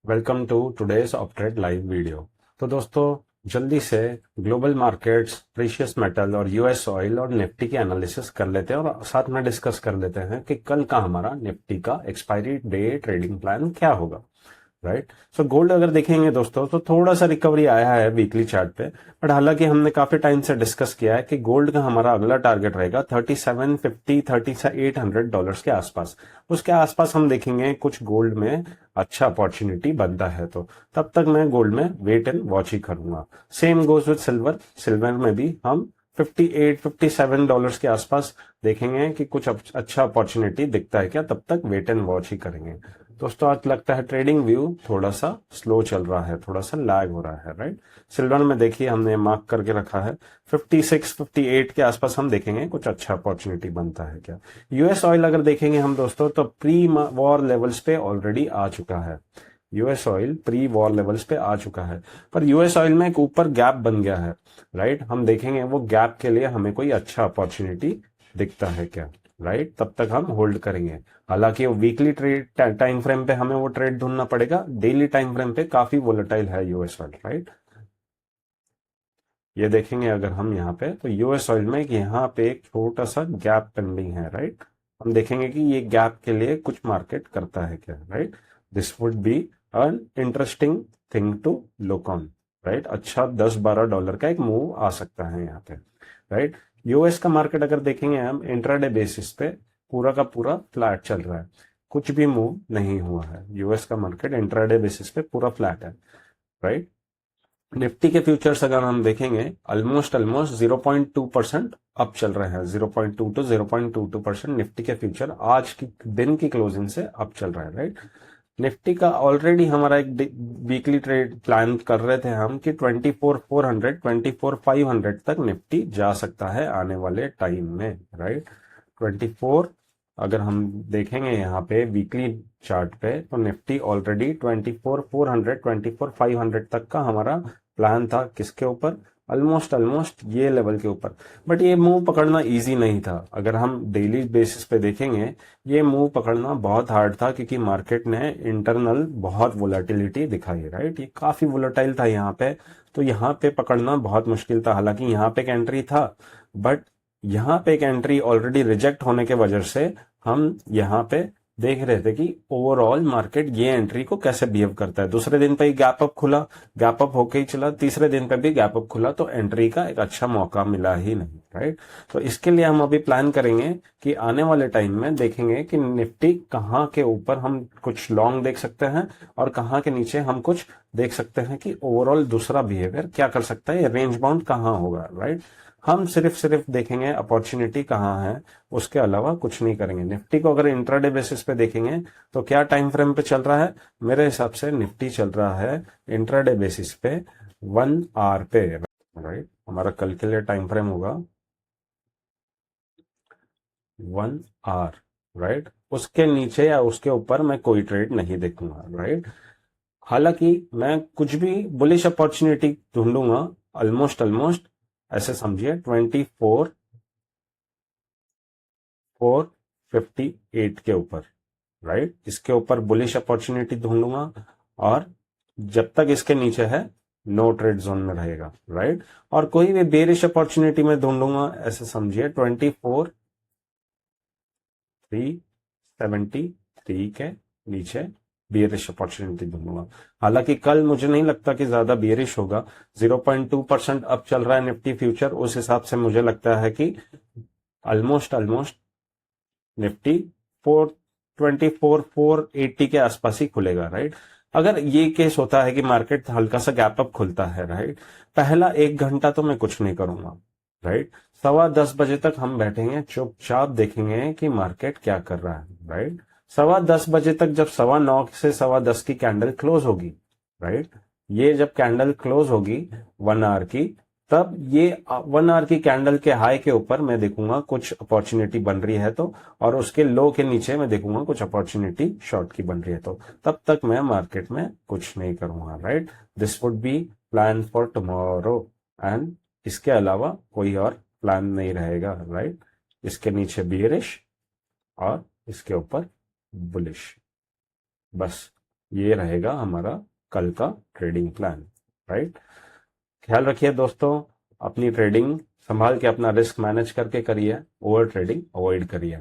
Welcome to today's Uptrade live video. तो दोस्तों, जल्दी से ग्लोबल मार्केट्स, प्रीशियस मेटल और यूएस ऑयल और निफ्टी की एनालिसिस कर लेते हैं और साथ में डिस्कस कर लेते हैं कि कल का हमारा निफ्टी का एक्सपायरी डे ट्रेडिंग प्लान क्या होगा। राइट। सो गोल्ड अगर देखेंगे दोस्तों तो थोड़ा सा रिकवरी आया है वीकली चार्ट पे, बट हालांकि हमने काफी टाइम से डिस्कस किया है कि गोल्ड का हमारा अगला टारगेट रहेगा 3750 $3800 के आसपास। उसके आसपास हम देखेंगे कुछ गोल्ड में अच्छा अपॉर्चुनिटी बनता है, तो तब तक मैं गोल्ड में वेट एंड वॉच ही करूंगा। Same goes with silver. Silver में भी हम 58-57 के आसपास देखेंगे कि कुछ अच्छा अपॉर्चुनिटी दिखता है क्या, तब तक वेट एंड वॉच ही करेंगे। दोस्तों, आज लगता है ट्रेडिंग व्यू थोड़ा सा स्लो चल रहा है, थोड़ा सा लैग हो रहा है। राइट। सिल्वर में देखिए हमने मार्क करके रखा है 56-58 के आसपास, हम देखेंगे कुछ अच्छा अपॉर्चुनिटी बनता है क्या। यूएस ऑयल अगर देखेंगे हम दोस्तों तो प्री वॉर लेवल्स पे ऑलरेडी आ चुका है। US oil pre war levels पे आ चुका है, पर यूएस ऑयल में एक ऊपर गैप बन गया है। राइट। हम देखेंगे वो गैप के लिए हमें कोई अच्छा अपॉर्चुनिटी दिखता है क्या। राइट। तब तक हम होल्ड करेंगे। हालांकि वीकली ट्रेड टाइम फ्रेम पे हमें वो ट्रेड ढूंढना पड़ेगा, डेली टाइम फ्रेम पे काफी वोलेटाइल है यूएस ऑयल। राइट। ये देखेंगे अगर हम यहाँ पे तो यूएस ऑयल में कि यहाँ पे एक छोटा सा गैप पेंडिंग है। राइट। हम देखेंगे कि ये गैप के लिए कुछ मार्केट करता है क्या। Right. This would be an interesting thing to look on. Right. अच्छा $10-12 का एक मूव आ सकता है यहाँ पे। राइट। यूएस का मार्केट अगर देखेंगे हम इंट्राडे बेसिस पे पूरा का पूरा फ्लैट चल रहा है, कुछ भी मूव नहीं हुआ है। यूएस का मार्केट इंट्राडे बेसिस पे पूरा फ्लैट है। राइट। निफ्टी के फ्यूचर्स अगर हम देखेंगे ऑलमोस्ट 0.2% अप चल रहे हैं। 0.2 टू 0.22% निफ्टी के फ्यूचर आज की दिन की क्लोजिंग से अप चल रहा है। राइट। निफ्टी का ऑलरेडी हमारा एक वीकली ट्रेड प्लान कर रहे थे हम कि 24,400 24,500 तक निफ्टी जा सकता है आने वाले टाइम में। राइट। 24, अगर हम देखेंगे यहाँ पे वीकली चार्ट पे तो निफ्टी ऑलरेडी 24,400 24,500 तक का हमारा प्लान था। किसके ऊपर? ऑलमोस्ट ये लेवल के ऊपर। बट ये मूव पकड़ना इजी नहीं था। अगर हम डेली बेसिस पे देखेंगे ये मूव पकड़ना बहुत हार्ड था, क्योंकि मार्केट ने इंटरनल बहुत वोलेटिलिटी दिखाई। राइट। ये काफी वोलेटाइल था यहाँ पे, तो यहाँ पे पकड़ना बहुत मुश्किल था। हालांकि यहाँ पे एक एंट्री था, बट यहाँ पे एक एंट्री ऑलरेडी रिजेक्ट होने के वजह से हम यहाँ पे देख रहे थे कि ओवरऑल मार्केट ये एंट्री को कैसे बिहेव करता है। दूसरे दिन पे ही गैप अप खुला, गैप अप होके ही चला, तीसरे दिन पे भी गैप अप खुला, तो एंट्री का एक अच्छा मौका मिला ही नहीं। राइट। तो इसके लिए हम अभी प्लान करेंगे कि आने वाले टाइम में देखेंगे कि निफ्टी कहाँ के ऊपर हम कुछ लॉन्ग देख सकते हैं और कहाँ के नीचे हम कुछ देख सकते हैं कि ओवरऑल दूसरा बिहेवियर क्या कर सकता है, रेंज बाउंड कहाँ होगा। राइट। हम सिर्फ देखेंगे अपॉर्चुनिटी कहाँ है, उसके अलावा कुछ नहीं करेंगे। निफ्टी को अगर इंट्राडे बेसिस पे देखेंगे तो क्या टाइम फ्रेम पे चल रहा है? मेरे हिसाब से निफ्टी चल रहा है इंट्राडे बेसिस पे 1 आवर पे। राइट। हमारा कल के लिए टाइम फ्रेम होगा 1 आवर। राइट। उसके नीचे या उसके ऊपर मैं कोई ट्रेड नहीं देखूंगा। राइट। हालांकि मैं कुछ भी बुलिश अपॉर्चुनिटी ढूंढूंगा ऑलमोस्ट ऐसे समझिए 24,458 के ऊपर। राइट। इसके ऊपर बुलिश अपॉर्चुनिटी ढूंढूंगा, और जब तक इसके नीचे है नो ट्रेड जोन में रहेगा। राइट। और कोई भी बेरिश अपॉर्चुनिटी में ढूंढूंगा, ऐसे समझिए 24,373 के नीचे बियरिश अपॉर्चुनिटी ढूंढूंगा। हालांकि कल मुझे नहीं लगता कि ज्यादा बियरिश होगा। 0.2% अप चल रहा है निफ्टी फ्यूचर, उस हिसाब से मुझे लगता है कि ऑलमोस्ट निफ्टी 424,480 के आसपास ही खुलेगा। राइट। अगर ये केस होता है कि मार्केट हल्का सा गैप अप खुलता है, राइट, पहला 1 घंटा तो मैं कुछ नहीं करूंगा। राइट। 9:15 बजे तक हम बैठेंगे, चुपचाप देखेंगे कि मार्केट क्या कर रहा है। राइट। 9:15 बजे तक जब 9:15 से 10:15 की कैंडल क्लोज होगी, राइट, ये जब कैंडल क्लोज होगी 1 आवर की, तब ये 1 आवर की कैंडल के हाई के ऊपर मैं देखूंगा कुछ अपॉर्चुनिटी बन रही है तो, और उसके लो के नीचे मैं देखूंगा कुछ अपॉर्चुनिटी शॉर्ट की बन रही है तो, तब तक मैं मार्केट में कुछ नहीं करूंगा। Right. This would B plan for tomorrow, and इसके अलावा कोई और प्लान नहीं रहेगा। राइट। इसके नीचे बियरिश और इसके ऊपर बुलिश, बस ये रहेगा हमारा कल का ट्रेडिंग प्लान, राइट। ख्याल रखिए दोस्तों, अपनी ट्रेडिंग संभाल के अपना रिस्क मैनेज करके करिए, ओवर ट्रेडिंग अवॉइड करिए।